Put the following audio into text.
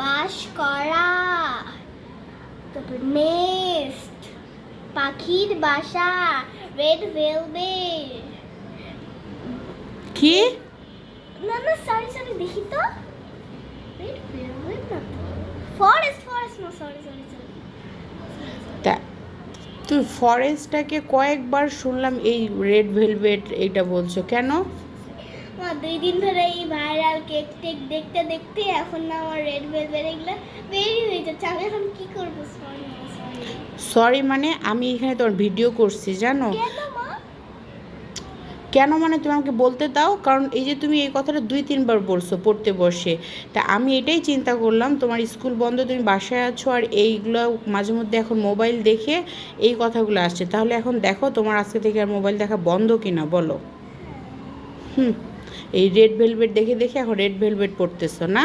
বাস করা, তারপর নেস্ট, পাখির বাসা, রেড ভেলভেট। কি? না না সরি সরি দেখি তো, রেড ভেলভেট না তো, ফরেস্ট ফরেস্ট না সরি সরি সরি। তা তুই ফরেস্টটাকে কয়েকবার শুনলাম এই রেড ভেলভেট এইটা বলছো কেন? আমার 2 দিন ধরে এই ভাইরাল কেক টেক দেখতে দেখতে এখন না আমার রেড ভেলভেট এগুলো বেরিয়ে হয়ে যাচ্ছে। আমি এখন কি করবো? Sorry sorry. সরি মানে আমি এখানে তোর ভিডিও করছি জানো? কেন মা? কেন মানে তুমি আমাকে বলতে দাও, কারণ এই যে তুমি এই কথাটা 2-3 বার বলছো পড়তে বসে, তা আমি এটাই চিন্তা করলাম তোমার স্কুল বন্ধ, তুমি বাসায় আছো আর এইগুলো মাঝে মধ্যে এখন মোবাইল দেখে এই কথাগুলো আসছে, তাহলে এখন দেখো তোমার আজকে থেকে আর মোবাইল দেখা বন্ধ কিনা বলো। হুম, এই রেড ভেলভেট দেখে দেখে এখন রেড ভেলভেট পড়তেছো না?